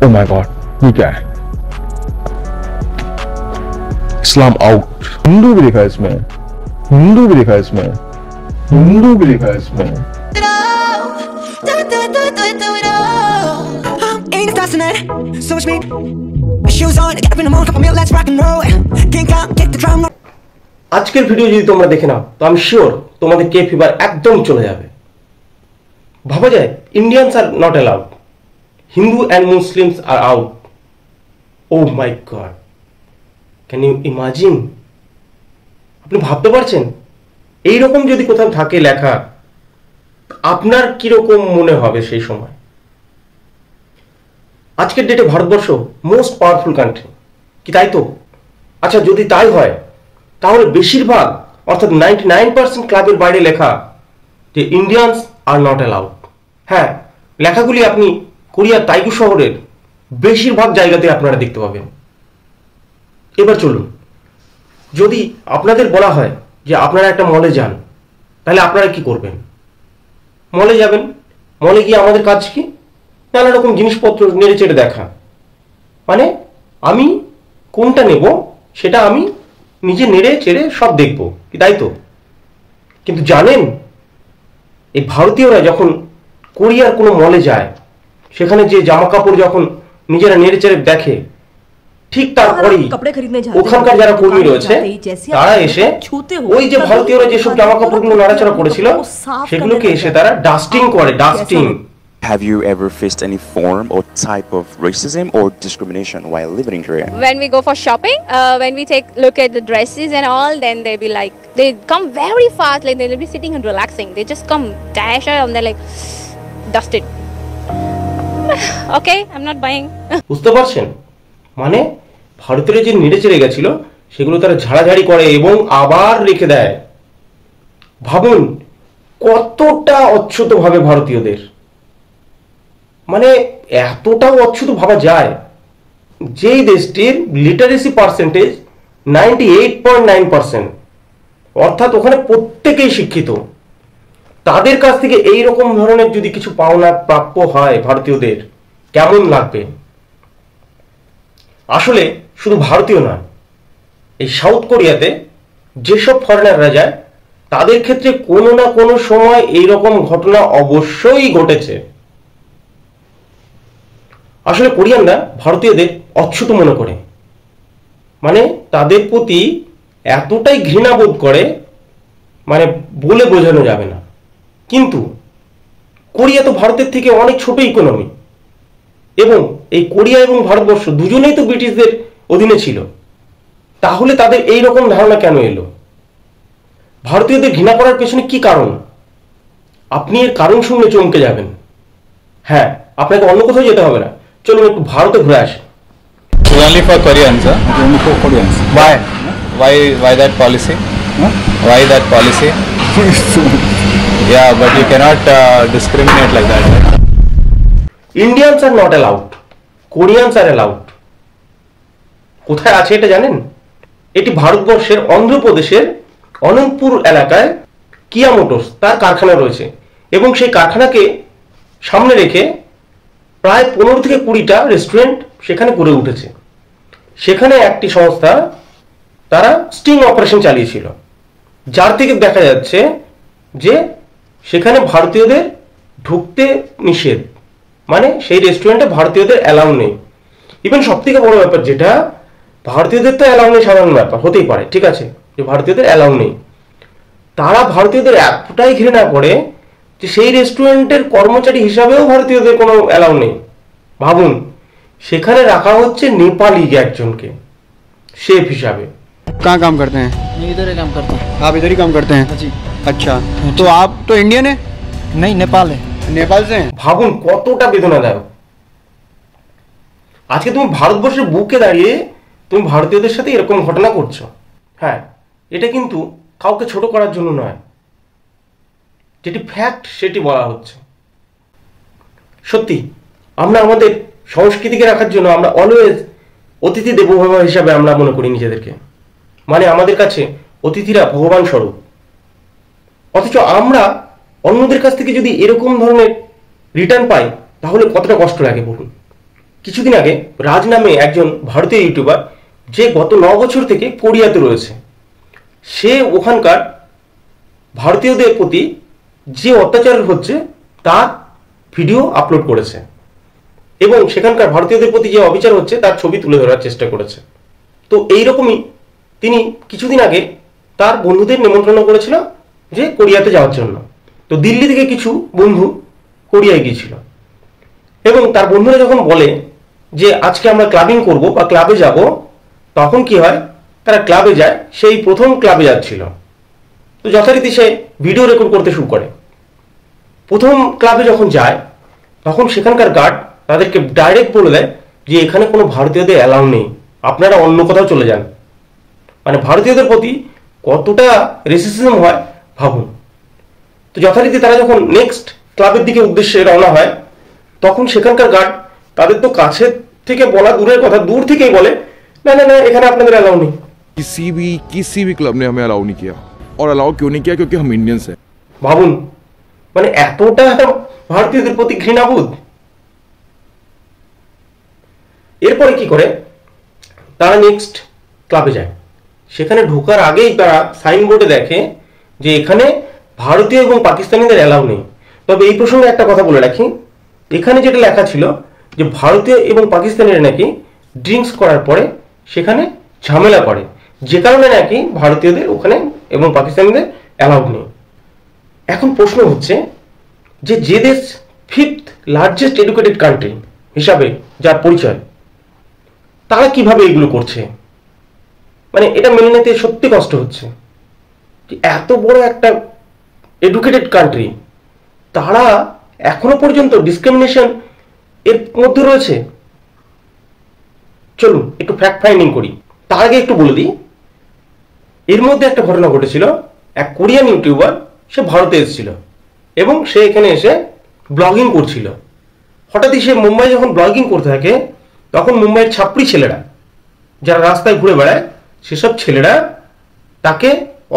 Oh my God, ये क्या है? इस्लाम आउट। हिंदू भी लिखा है इसमें, हिंदू भी लिखा है इसमें, हिंदू भी लिखा है इसमें। আজকের ভিডিও যদি তোমরা দেখে নাও তো আমি শিওর তোমাদের কে ফিভার একদম চলে যাবে। ভাবা যায় Indians are not allowed, Hindu and Muslims are out. Oh my God, can you imagine? আপনি ভাবতে পারছেন এইরকম যদি কোথাও থাকে লেখা, আপনার কিরকম মনে হবে সেই সময়? আজকের ডেটে ভারতবর্ষ মোস্ট পাওয়ারফুল কান্ট্রি, কি তাই তো? আচ্ছা, যদি তাই হয় তাহলে বেশিরভাগ অর্থাৎ 99% ক্লাবের বাইরে লেখা যে ইন্ডিয়ানস আর নট অ্যালাউড। হ্যাঁ, লেখাগুলি আপনি কোরিয়ার তাইগু শহরের বেশিরভাগ জায়গাতে আপনারা দেখতে পাবেন। এবার চলুন, যদি আপনাদের বলা হয় যে আপনারা একটা মলে যান, তাহলে আপনারা কি করবেন? মলে যাবেন, মলে গিয়ে আমাদের কাজ কি? নানা রকম জিনিসপত্র নেড়ে চেড়ে দেখা। মানে আমি কোনটা নেব সেটা আমি নিজে নেড়ে চেড়ে সব দেখব, কি তাই তো? কিন্তু জানেন, এই ভারতীয়রা যখন কোরিয়ার কোনো মলে যায়, সেখানে যে জামা কাপড় যখন নিজেরা নেড়ে চেড়ে দেখে, ঠিক তারপরেই ওখানকার যারা কর্মী রয়েছে তারা এসে ওই যে ভারতীয়রা যেসব জামা কাপড়গুলো নাড়াচাড়া করেছিল সেগুলোকে এসে তারা ডাস্টিং করে। Dusting. Have you ever faced any form or type of racism or discrimination while living in Korea? When we go for shopping, when we look at the dresses and all, then they be like, they come very fast, like they'll be sitting and relaxing. They just come dash out and they're like, dust it. Okay, I'm not buying. বুঝতে পারছেন? মানে ভারতের যে নেড়ে চেড়ে গেছিল সেগুলো তারা ঝাড়াঝাড়ি করে এবং আবার রেখে দেয়। ভাবুন কতটা অচ্ছুত ভাবে ভারতীয়দের, মানে এতটাও অচ্ছুত ভাবা যায়। যেই দেশটির লিটারেসি পার্সেন্টেজ 98.9%, অর্থাৎ ওখানে প্রত্যেকেই শিক্ষিত, তাদের কাছ থেকে এই রকম ধরনের যদি কিছু পাওনা প্রাপ্য হয় ভারতীয়দের, কেমন লাগবে? আসলে শুধু ভারতীয় নয়, এই সাউথ কোরিয়াতে যেসব ফরেনাররা যায় তাদের ক্ষেত্রে কোনো না কোনো সময় এইরকম ঘটনা অবশ্যই ঘটেছে। আসলে কোরিয়ানরা ভারতীয়দের অচ্ছুত মনে করে, মানে তাদের প্রতি এতটাই ঘৃণা বোধ করে, মানে বলে বোঝানো যাবে না। কিন্তু কোরিয়া তো ভারতের থেকে অনেক ছোট ইকোনমি, এবং এই কোরিয়া এবং ভারতবর্ষ দুজনেই তো ব্রিটিশদের অধীনে ছিল। তাহলে তাদের এই রকম ধারণা কেন এলো? ভারতীয়দের ঘৃণা করার পেছনে কি কারণ? আপনি এর কারণ শুনলে চমকে যাবেন। হ্যাঁ, আপনাকে অন্য কোথাও যেতে হবে না, চলুন একটু ভারতে ঘুরে আসি। Only for Koreans, huh? Only for Koreans. Why? Why that policy? Why that policy? Yeah, but you cannot discriminate like that, right? Indians are not allowed, Koreans are allowed. কোথায় আছে এটা জানেন? এটি ভারতবর্ষের অন্ধ্রপ্রদেশের অনন্তপুর এলাকায় কিয়া মোটরস তার কারখানা রয়েছে, এবং সেই কারখানাকে সামনে রেখে প্রায় 15 থেকে 20টা রেস্টুরেন্ট সেখানে গড়ে উঠেছে। সেখানে একটি সংস্থা তারা স্টিং অপারেশন চালিয়েছিল, যার থেকে দেখা যাচ্ছে যে সেখানে ভারতীয়দের ঢুকতে নিষেধ, মানে সেই রেস্টুরেন্টে ভারতীয়দের অ্যালাউ নেই। ইভেন সব থেকে বড় ব্যাপার যেটা, ভারতীয়দের তো অ্যালাউ নেই, সাধারণ ব্যাপার হতেই পারে, ঠিক আছে, যে ভারতীয়দের অ্যালাউ নেই। তারা ভারতীয়দের এতটাই ঘৃণা করে যে সেই রেস্টুরেন্টের কর্মচারী হিসাবেও ভারতীয়দের কোনো অ্যালাউ নেই। ভাবুন, সেখানে রাখা হচ্ছে নেপালি একজনকে শেফ হিসাবে। कहाँ काम करते हैं? इधर ही काम करता हूँ। आप इधर ही काम करते हैं? जी। अच्छा, तो आप तो इंडियन है? नहीं, नेपाल है। नेपाल से हैं? ভাবুন কতটা বেদনাদায়ক। আজকে তুমি ভারতবর্ষের বুকে দাঁড়িয়ে তুমি ভারতীয়দের সাথে এরকম ঘটনা করছো। হ্যাঁ, এটা কিন্তু কাউকে ছোট করার জন্য নয়, যেটি ফ্যাক্ট সেটি বলা হচ্ছে। সত্যি আমরা আমাদের সংস্কৃতিকে রাখার জন্য আমরা অলওয়েজ অতিথি দেবভব হিসাবে আমরা মনে করি নিজেদেরকে, মানে আমাদের কাছে অতিথিরা ভগবান স্বরূপ। অথচ আমরা অন্যদের কাছ থেকে যদি এরকম ধরনের রিটার্ন পাই তাহলে কতটা কষ্ট লাগে বলুন। কিছুদিন আগে রাজ নামে একজন ভারতীয় ইউটিউবার, যে গত 9 বছর থেকে কোরিয়াতে রয়েছে, সে ওখানকার ভারতীয়দের প্রতি যে অত্যাচার হচ্ছে তার ভিডিও আপলোড করেছে এবং সেখানকার ভারতীয়দের প্রতি যে অবিচার হচ্ছে তার ছবি তুলে ধরার চেষ্টা করেছে। তো এইরকমই তিনি কিছুদিন আগে তার বন্ধুদের নিমন্ত্রণ করেছিল যে কোরিয়াতে যাওয়ার জন্য। তো দিল্লি থেকে কিছু বন্ধু কোরিয়ায় গিয়েছিল এবং তার বন্ধুরা যখন বলে যে আজকে আমরা ক্লাবিং করব বা ক্লাবে যাব, তখন কি হয়, তারা ক্লাবে যায়, সেই প্রথম ক্লাবে যাচ্ছিল। তো যথারীতি সে ভিডিও রেকর্ড করতে শুরু করে। প্রথম ক্লাবে যখন যায় তখন সেখানকার গার্ড তাদেরকে ডাইরেক্ট বলে দেয় যে এখানে কোনো ভারতীয়দের অ্যালাউ নেই, আপনারা অন্য কোথাও চলে যান। মানে ভারতীয়দের প্রতি কতটা রেসিজম হয় ভাবুন। তো যথারীতি তারা যখন নেক্সট ক্লাবের দিকে উদ্দেশ্যে রওনা হয়, তখন সেখানকার গার্ড তাদের তো কাছে থেকে বলা দূরের কথা, দূর থেকেই বলে না না না এখানে আপনাদের অ্যালাউ নেই। किसी भी क्लब ने हमें अलाउ नहीं किया, और अलाउ क्यों नहीं किया, क्योंकि हम इंडियंस हैं। ভাবুন, মানে এতটা ভারতীয়দের প্রতি ঘৃণাবোধ। এরপরে কি করে, তারা নেক্সট ক্লাবে যায়। সেখানে ঢোকার আগেই তারা সাইনবোর্ডে দেখে যে এখানে ভারতীয় এবং পাকিস্তানিদের অ্যালাউ নেই। তবে এই প্রসঙ্গে একটা কথা বলে রাখি, এখানে যেটা লেখা ছিল যে ভারতীয় এবং পাকিস্তানিরা নাকি ড্রিঙ্কস করার পরে সেখানে ঝামেলা করে, যে কারণে নাকি ভারতীয়দের ওখানে এবং পাকিস্তানিদের অ্যালাউড নেই। এখন প্রশ্ন হচ্ছে যে যে দেশ 5th লার্জেস্ট এডুকেটেড কান্ট্রি হিসাবে যার পরিচয়, তারা কিভাবে এগুলো করছে? মানে এটা মেনে নিতে সত্যি কষ্ট হচ্ছে যে এত বড় একটা এডুকেটেড কান্ট্রি, তারা এখনো পর্যন্ত ডিসক্রিমিনেশন এর মধ্যে রয়েছে। চলুন একটু ফ্যাক্ট ফাইন্ডিং করি। তার আগে একটু বলে দিই, এর মধ্যে একটা ঘটনা ঘটেছিল। এক কোরিয়ান ইউটিউবার, সে ভারতে এসেছিল এবং সে এখানে এসে ব্লগিং করছিল। হঠাৎই সে মুম্বাই যখন ব্লগিং করতে থাকে, তখন মুম্বাইয়ের ছাপড়ি ছেলেরা যারা রাস্তায় ঘুরে বেড়ায়, সেসব ছেলেরা তাকে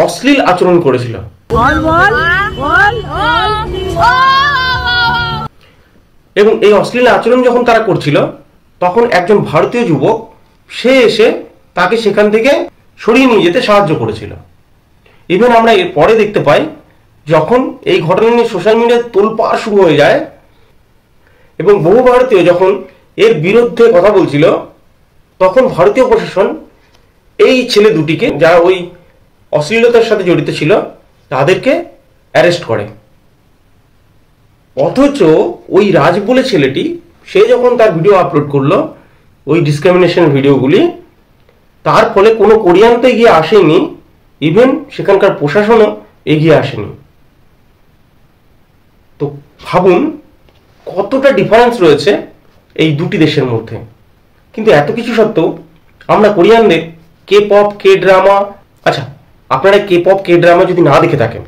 অশ্লীল আচরণ করেছিল। এবং এই অশ্লীল আচরণ যখন তারা করছিল, তখন একজন ভারতীয় যুবক সে এসে তাকে সেখান থেকে সরিয়ে নিয়ে যেতে সাহায্য করেছিল। ইভেন আমরা এর পরে দেখতে পাই, যখন এই ঘটনা নিয়ে সোশ্যাল মিডিয়ায় তোলপাড় শুরু হয়ে যায় এবং বহু ভারতীয় যখন এর বিরুদ্ধে কথা বলছিল, তখন ভারতীয় প্রশাসন এই ছেলে দুটিকে, যারা ওই অশ্লীলতার সাথে জড়িত ছিল, তাদেরকে অ্যারেস্ট করে। অথচ ওই রাজ বলে ছেলেটি, সে যখন তার ভিডিও আপলোড করলো, ওই ডিসক্রিমিনেশন ভিডিওগুলি, তার ফলে কোনো কোরিয়ান তো এগিয়ে আসেনি, ইভেন সেখানকার প্রশাসনও এগিয়ে আসেনি। তো ভাবুন কতটা ডিফারেন্স রয়েছে এই দুটি দেশের মধ্যে। কিন্তু এত কিছু সত্ত্বেও আমরা কোরিয়ানদের কে পপ, কে ড্রামা, আচ্ছা আপনারা কে পপ, কে ড্রামা যদি না দেখে থাকেন,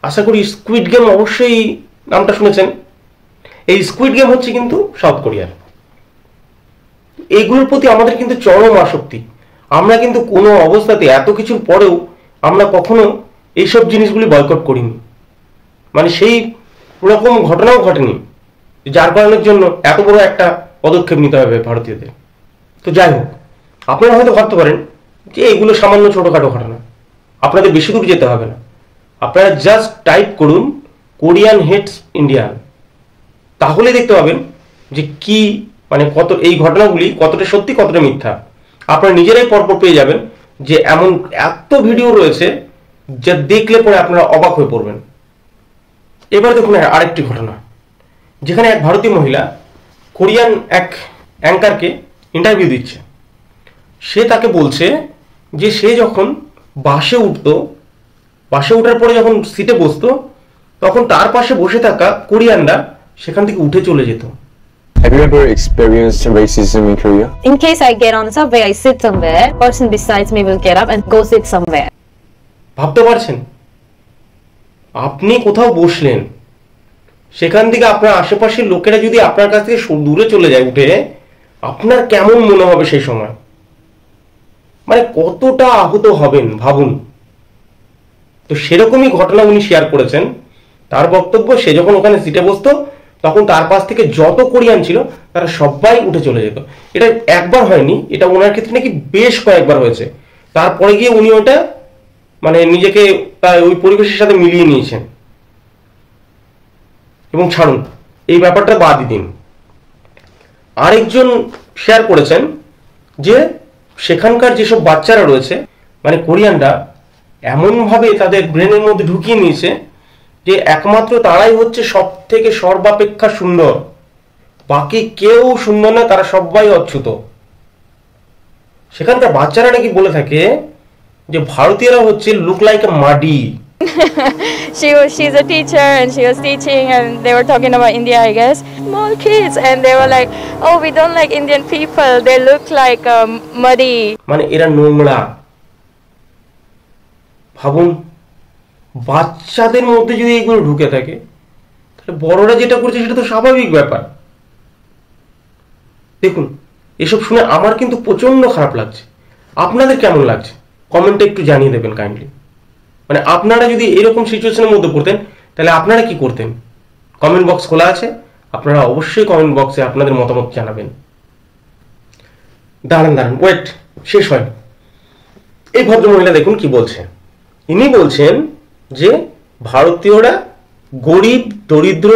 আশা করি স্কুইড গেম অবশ্যই নামটা শুনেছেন। এই স্কুইড গেম হচ্ছে কিন্তু সাউথ কোরিয়ার। এইগুলোর প্রতি আমাদের কিন্তু চরম আসক্তি। আমরা কিন্তু কোনো অবস্থাতে, এত কিছুর পরেও আমরা কখনো এইসব জিনিসগুলি বয়কট করিনি। মানে সেই রকম ঘটনাও ঘটেনি যার কারণের জন্য এত বড় একটা পদক্ষেপ নিতে হবে ভারতীয়দের। তো যাই হোক, আপনারা হয়তো ভাবতে পারেন যে এগুলো সামান্য ছোটোখাটো ঘটনা, আপনাদের বেশি দূর যেতে হবে না। আপনারা জাস্ট টাইপ করুন কোরিয়ান হেটস ইন্ডিয়ান, তাহলে দেখতে পাবেন যে কি, মানে কত এই ঘটনাগুলি কতটা সত্যি, কতটা মিথ্যা। আপনারা নিজেরাই পরপর পেয়ে যাবেন যে এমন এত ভিডিও রয়েছে যা দেখলে পরে আপনারা অবাক হয়ে পড়বেন। এবার দেখুন আরেকটি ঘটনা, যেখানে এক ভারতীয় মহিলা কোরিয়ান এক অ্যাঙ্কারকে ইন্টারভিউ দিচ্ছে। সে তাকে বলছে যে সে যখন বাসে উঠতো, বাসে ওঠার পরে যখন সিটে বসতো, তখন তার পাশে বসে থাকা কোরিয়ানরা সেখান থেকে উঠে চলে যেত। Have you ever experienced racism in Korea? In case I get on subway, I sit somewhere, person besides me will get up and go sit somewhere. ভাবতে পারছেন, আপনি কোথাও বসলেন, সেখান থেকে আপনার আশেপাশের লোকেরা যদি আপনার কাছ থেকে দূরে চলে যায় উঠে, আপনার কেমন মনে হবে সেই সময়? মানে কতটা আহত হবেন ভাবুন। তো সেরকমই ঘটনা উনি শেয়ার করেছেন। তার বক্তব্য, সে যখন ওখানে সিটে বসতো তখন তার পাশ থেকে যত কোরিয়ান ছিল তারা সবাই উঠে চলে যেত। এটা একবার হয়নি, এটা ওনার ক্ষেত্রে নাকি বেশ কয়েকবার হয়েছে। তারপরে গিয়ে উনি ওটা মানে নিজেকে তার ওই পরিবেশের সাথে মিলিয়ে নিয়েছেন। এবং ছাড়ুন, এই ব্যাপারটা বাদই দিন। আরেকজন শেয়ার করেছেন যে সেখানকার যেসব বাচ্চারা রয়েছে মানে কোরিয়ানরা এমনভাবে তাদের ব্রেনের মধ্যে ঢুকিয়ে নিয়েছে যে একমাত্র তারাই হচ্ছে সব থেকে সর্বাপেক্ষা সুন্দর, বাকি কেউ সুন্দর না, তারা সবাই অচ্যুত। সেখানকার বাচ্চারা নাকি বলে থাকে যে ভারতীয়রা হচ্ছে look like a muddy. she's a teacher and she was teaching and they were talking about India, I guess. Small kids and they were like, oh, we don't like Indian people, they look like muddy. মানে এরা নোংরা। ভাবুন, বাচ্চাদের মধ্যে যদি এগুলো ঢুকে থাকে তাহলে বড়রা যেটা করছে সেটা তো স্বাভাবিক ব্যাপার। দেখুন, এসব শুনে আমার কিন্তু প্রচন্ড খারাপ লাগছে। আপনাদের কেমন লাগছে কমেন্টে একটু জানিয়ে দেবেন কাইন্ডলি। মানে আপনারা যদি এরকম সিচুয়েশনের মধ্যে পড়তেন তাহলে আপনারা কি করতেন? কমেন্ট বক্স খোলা আছে, আপনারা অবশ্যই কমেন্ট বক্সে আপনাদের মতামত জানাবেন। দাঁড়ান ওয়েট, শেষ হয়। এই ভদ্রমহিলা দেখুন কি বলছে। ইনি বলছেন যে ভারতীয়রা গরিব, দরিদ্র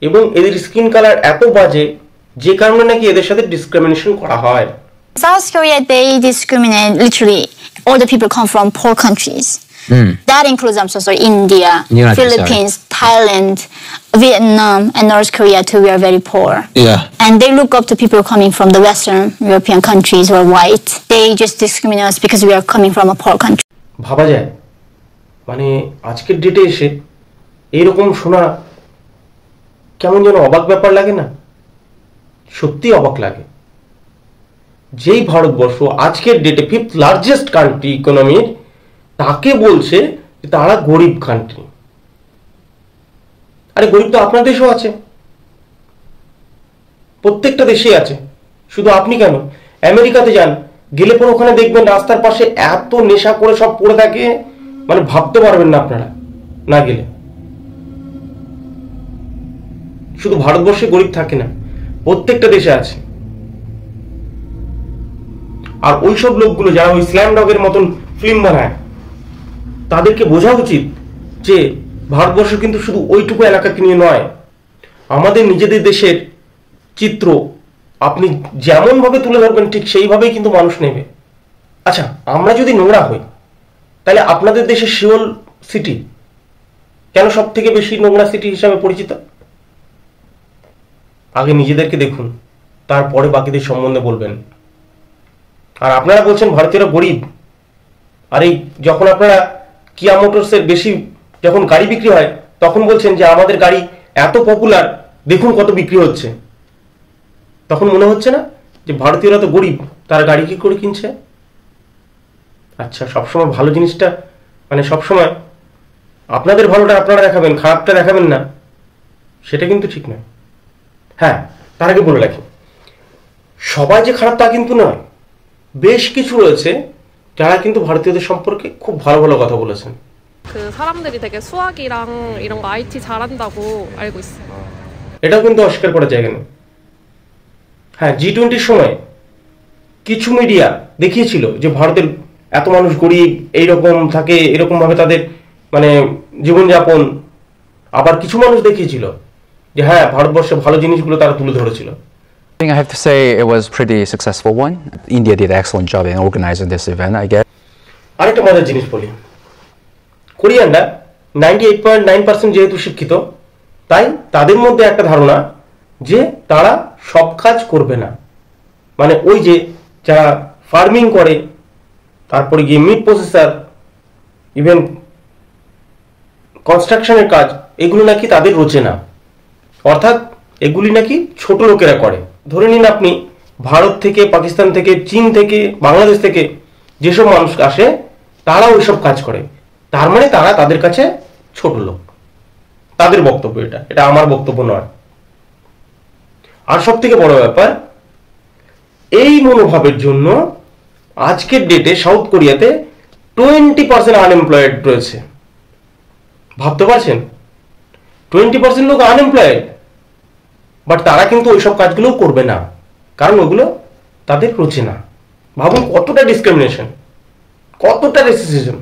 এবং এদের স্কিন কালার এত বাজে যে কারণে নাকি এদের সাথে ডিসক্রিমিনেশন করা হয়। South Korea, they discriminate literally all the people come from poor countries. That includes, I'm so sorry, India, Philippines, Thailand, Vietnam, and North Korea too. We are very poor. Yeah. And they look up to people coming from the Western European countries who are white. They just discriminate us because we are coming from a poor country. ভাবা যায় মানে আজকের ডেটে এসে এইরকম শোনা কেমন যেন অবাক ব্যাপার লাগে না? সত্যি অবাক লাগে। যেই ভারতবর্ষ আজকের ডেটে 5th লার্জেস্ট কান্ট্রি ইকোনমির, তাকে বলছে যে তারা গরিব কান্ট্রি। আরে গরিব তো আপনার দেশেও আছে, প্রত্যেকটা দেশেই আছে, শুধু আপনি কেন? আমেরিকাতে যান, গেলে পরে ওখানে দেখবেন রাস্তার পাশে এত নেশা করে সব পড়ে থাকে, মানে ভাবতে পারবেন না আপনারা না গেলে। শুধু ভারতবর্ষে গরিব থাকে না, প্রত্যেকটা দেশে আছে। আর ওইসব লোকগুলো যারা ওই স্ল্যাম ডগের মতন ফিল্ম বানায়, তাদেরকে বোঝা উচিত যে ভারতবর্ষ কিন্তু শুধু ওইটুকু এলাকাকে নিয়ে নয়, আমাদের নিজেদের দেশের চিত্র আপনি যেমন ভাবে তুলে ধরবেন ঠিক সেইভাবেই কিন্তু মানুষ নেবে। আচ্ছা, আমরা যদি নোংরা হই তাহলে আপনাদের দেশের সিওল সিটি কেন সব থেকে বেশি নোংরা সিটি হিসাবে পরিচিত? আগে নিজেদেরকে দেখুন, তারপরে বাকিদের সম্বন্ধে বলবেন। আর আপনারা বলছেন ভারতীয়রা গরিব। আর এই যখন আপনারা কিয়া মোটরসের বেশি যখন গাড়ি বিক্রি হয় তখন বলছেন যে আমাদের গাড়ি এত পপুলার, দেখুন কত বিক্রি হচ্ছে। তখন মনে হচ্ছে না যে ভারতীয়রা তো গরিব, তারা গাড়ি কি করে কিনছে? আচ্ছা, সবসময় ভালো জিনিসটা মানে সবসময় আপনাদের ভালোটা আপনারা দেখাবেন, খারাপটা দেখাবেন না, সেটা কিন্তু ঠিক নয়। হ্যাঁ, তার আগে বলে রাখি, সবাই যে খারাপ তা কিন্তু নয়। বেশ কিছু রয়েছে যারা কিন্তু ভারতীয়দের সম্পর্কে খুব ভালো ভালো কথা বলেছেন। 그 사람들이 되게 수학이랑 이런 거 IT 잘한다고 알고 있어요. এটাও কিন্তু অস্বীকার করার জায়গা নেই। হ্যাঁ, G20 সময় কিছু মিডিয়া দেখিয়েছিল যে ভারতের এত মানুষ গরিব, এইরকম থাকে, এরকম ভাবে তাদের মানে জীবনযাপন। আবার কিছু মানুষ দেখিয়েছিল যে হ্যাঁ, ভারতবর্ষে ভালো জিনিসগুলো তারা তুলে ধরেছিল। I think I have to say it was pretty successful one. India did an excellent job in organizing this event, I guess. আরেকটা মজার জিনিস বলি, কোরিয়ানরা 98.9% যেহেতু শিক্ষিত, তাই তাদের মধ্যে একটা ধারণা যে তারা সব কাজ করবে না। মানে ওই যে যারা ফার্মিং করে, তারপরে গিয়ে মিট প্রসেসর, ইভেন কনস্ট্রাকশনের কাজ, এগুলো নাকি তাদের রোচে না। অর্থাৎ এগুলি নাকি ছোট লোকেরা করে। ধরে নিন আপনি ভারত থেকে, পাকিস্তান থেকে, চীন থেকে, বাংলাদেশ থেকে যেসব মানুষ আসে তারা ওইসব কাজ করে, তার মানে তারা তাদের কাছে ছোট লোক। তাদের বক্তব্য এটা, এটা আমার বক্তব্য নয়। আর সব থেকে বড় ব্যাপার, এই মনোভাবের জন্য আজকের ডেটে সাউথ কোরিয়াতে 20% আনএমপ্লয়েড রয়েছে। ভাবতে পারছেন? 20% লোক আনএমপ্লয়েড, বাট তারা কিন্তু ওইসব কাজগুলোও করবে না, কারণ ওগুলো তাদের রুচি না। ভাবুন কতটা ডিসক্রিমিনেশন, কতটা রেসিজম,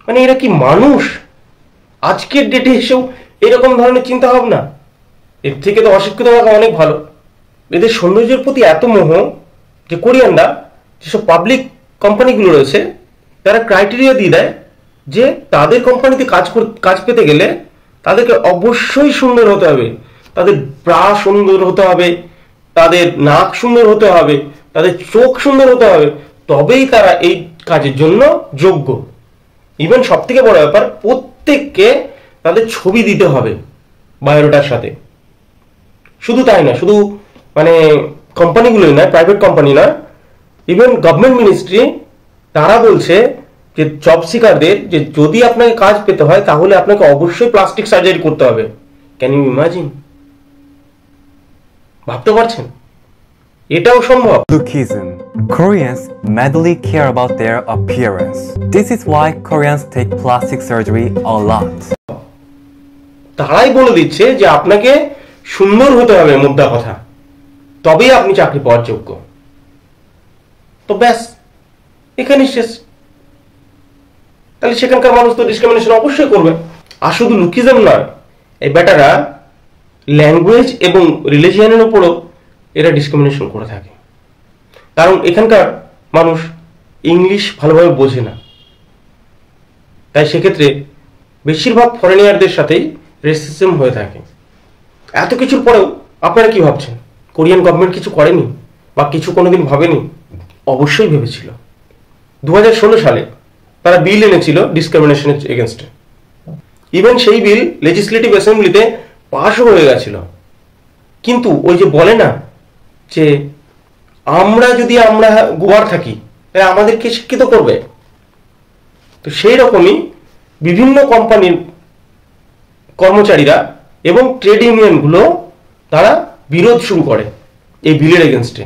মানে এরা কি মানুষ? আজকের ডেটে এসেও এরকম ধরনের চিন্তা ভাবনা, এর থেকে তো অশিক্ষিত থাকা অনেক ভালো। এদের সৌন্দর্যের প্রতি এত মোহ যে কোরিয়ানরা যেসব পাবলিক কোম্পানিগুলো রয়েছে তারা ক্রাইটেরিয়া দিয়ে দেয় যে তাদের কোম্পানিতে কাজ পেতে গেলে তাদেরকে অবশ্যই সুন্দর হতে হবে, তাদের ব্রা সুন্দর হতে হবে, তাদের নাক সুন্দর হতে হবে, তাদের চোখ সুন্দর হতে হবে, তবেই তারা এই কাজের জন্য যোগ্য। ইভেন সব থেকে বড় ব্যাপার, প্রত্যেককে তাদের ছবি দিতে হবে বায়োডাটার সাথে। শুধু তাই না, শুধু মানে কোম্পানিগুলোই নয়, প্রাইভেট কোম্পানি নয়, ইভেন গভর্নমেন্ট মিনিস্ট্রি তারা বলছে যে জব সিকারদের যে যদি আপনাকে কাজ পেতে হয় তাহলে আপনাকে অবশ্যই প্লাস্টিক সার্জারি করতে হবে। Can you imagine? ভাবতে পারছেন? এটাও সম্ভব। Lookism. Koreans madly care about their appearance. This is why Koreans take plastic surgery a lot. তারাই বলে দিচ্ছে যে আপনাকে সুন্দর হতে হবে, মুদ্রা কথা, তবেই আপনি চাকরি পাওয়ার যোগ্য। তো ব্যাস, এখানে শেষ। তাহলে সেখানকার মানুষ তো ডিসক্রিমিনেশন অবশ্যই করবে। আর শুধু লুকিজম নয়, এই বেটারা ল্যাঙ্গুয়েজ এবং রিলিজিয়নের উপরও এরা ডিসক্রিমিনেশন করে থাকে, কারণ এখানকার মানুষ ইংলিশ ভালোভাবে বোঝে না। তাই সেক্ষেত্রে বেশিরভাগ ফরেনিয়ারদের সাথেই রেসিজম হয়ে থাকে। এত কিছুর পরেও আপনারা কি ভাবছেন? কোরিয়ান গভর্নমেন্ট কিছু করেনি বা কিছু কোনোদিন ভাবেনি? অবশ্যই ভেবেছিল। 2016 সালে তারা বিল এনেছিল ডিসক্রিমিনেশনের এগেনস্টে। ইভেন সেই বিল লেজিসলেটিভ অ্যাসেম্বলিতে পাশও হয়ে গেছিল। কিন্তু ওই যে বলে না যে আমরা গোয়ার থাকি তাহলে আমাদেরকে শিক্ষিত করবে, তো সেই রকমই বিভিন্ন কোম্পানির কর্মচারীরা এবং ট্রেড ইউনিয়নগুলো তারা বিরোধ শুরু করে এই বিলের এগেনস্টে,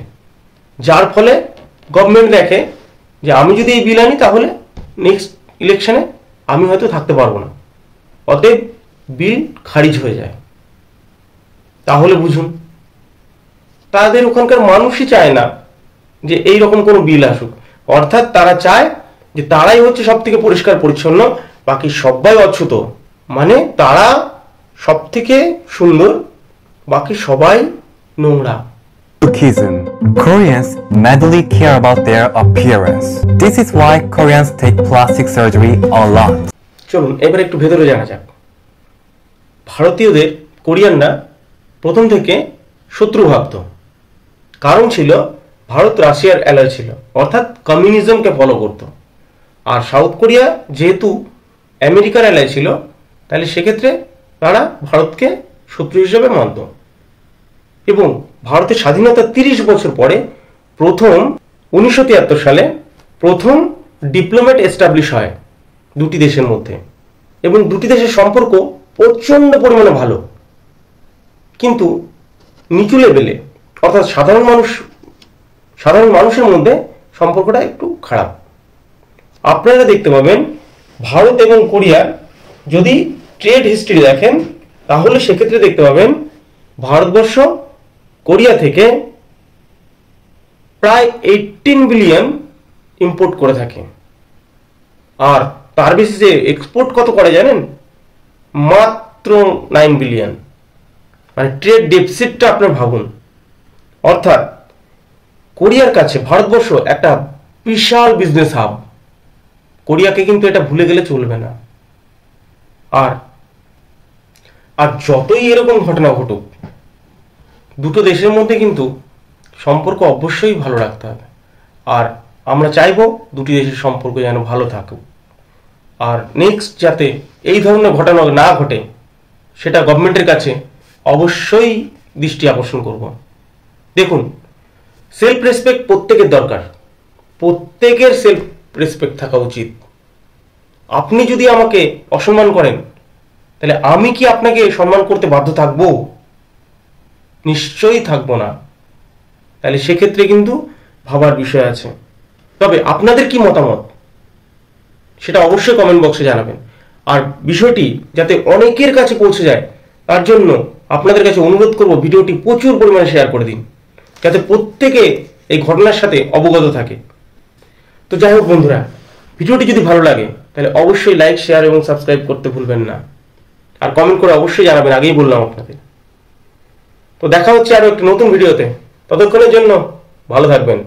যার ফলে গভর্নমেন্ট দেখে যে আমি যদি এই বিল আনি তাহলে নেক্সট ইলেকশনে আমি হয়তো থাকতে পারবো না, অতএব বিল খারিজ হয়ে যায়। তাহলে বুঝুন, তাদের ওখানকার মানুষই চায় না যে এই রকম কোনো বিল আসুক। অর্থাৎ তারা চায় যে তারাই হচ্ছে সব থেকে পরিষ্কার পরিচ্ছন্ন, বাকি সবাই অচ্ছুত, মানে তারা সব থেকে সুন্দর, বাকি সবাই নোংরা। Lookism. Koreans madly care about their appearance. This is why Koreans take plastic surgery a lot. চলুন এবার একটু ভেতরে জানা যাক। ভারতীয়দের কোরিয়ানরা প্রথম থেকে শত্রু ভাবত, কারণ ছিল ভারত রাশিয়ার অ্যালাই ছিল, অর্থাৎ কমিউনিজমকে ফলো করত। আর সাউথ কোরিয়া যেহেতু আমেরিকার অ্যালাই ছিল, তাহলে সেক্ষেত্রে তারা ভারতকে শত্রু হিসেবে মানত। এবং ভারতের স্বাধীনতার 30 বছর পরে প্রথম 1973 সালে প্রথম ডিপ্লোম্যাট এস্টাবলিশ হয় দুটি দেশের মধ্যে, এবং দুটি দেশের সম্পর্ক প্রচণ্ড পরিমাণে ভালো। কিন্তু নিচু লেভেলে, অর্থাৎ সাধারণ মানুষের মধ্যে সম্পর্কটা একটু খারাপ। আপনারা দেখতে পাবেন ভারত এবং কোরিয়ার যদি ট্রেড হিস্ট্রি দেখেন তাহলে সেক্ষেত্রে দেখতে পাবেন ভারতবর্ষ কোরিয়া থেকে প্রায় 18 বিলিয়ন ইম্পোর্ট করে থাকে, আর তার বেশি এক্সপোর্ট কত করে জানেন? মাত্র 9 বিলিয়ন। মানে ট্রেড ডেফিসিটটা আপনার ভাবুন। অর্থাৎ কোরিয়ার কাছে ভারতবর্ষ একটা বিশাল বিজনেস হাব। কোরিয়াকে কিন্তু এটা ভুলে গেলে চলবে না। আর যতই এরকম ঘটনা ঘটুক, দুটো দেশের মধ্যে কিন্তু সম্পর্ক অবশ্যই ভালো রাখতে হবে। আর আমরা চাইবো দুটি দেশের সম্পর্ক যেন ভালো থাকুক, আর নেক্সট যাতে এই ধরনের ঘটনা না ঘটে সেটা গভর্নমেন্টের কাছে অবশ্যই দৃষ্টি আকর্ষণ করব। দেখুন, সেলফ রেসপেক্ট প্রত্যেকের দরকার, প্রত্যেকের সেলফ রেসপেক্ট থাকা উচিত। আপনি যদি আমাকে অসম্মান করেন তাহলে আমি কি আপনাকে সম্মান করতে বাধ্য থাকবো? নিশ্চয়ই থাকবো না। তাহলে সেক্ষেত্রে কিন্তু ভাবার বিষয় আছে। তবে আপনাদের কি মতামত সেটা অবশ্যই কমেন্ট বক্সে জানাবেন। আর বিষয়টি যাতে অনেকের কাছে পৌঁছে যায় তার জন্য আপনাদের কাছে অনুরোধ করব ভিডিওটি প্রচুর পরিমাণে শেয়ার করে দিন, যাতে প্রত্যেকে এই ঘটনার সাথে অবগত থাকে। তো যাই হোক বন্ধুরা, ভিডিওটি যদি ভালো লাগে তাহলে অবশ্যই লাইক, শেয়ার এবং সাবস্ক্রাইব করতে ভুলবেন না, আর কমেন্ট করে অবশ্যই জানাবেন, আগেই বললাম আপনাদের। তো দেখা হচ্ছে আরো একটি নতুন ভিডিওতে, ততক্ষণের জন্য ভালো থাকবেন।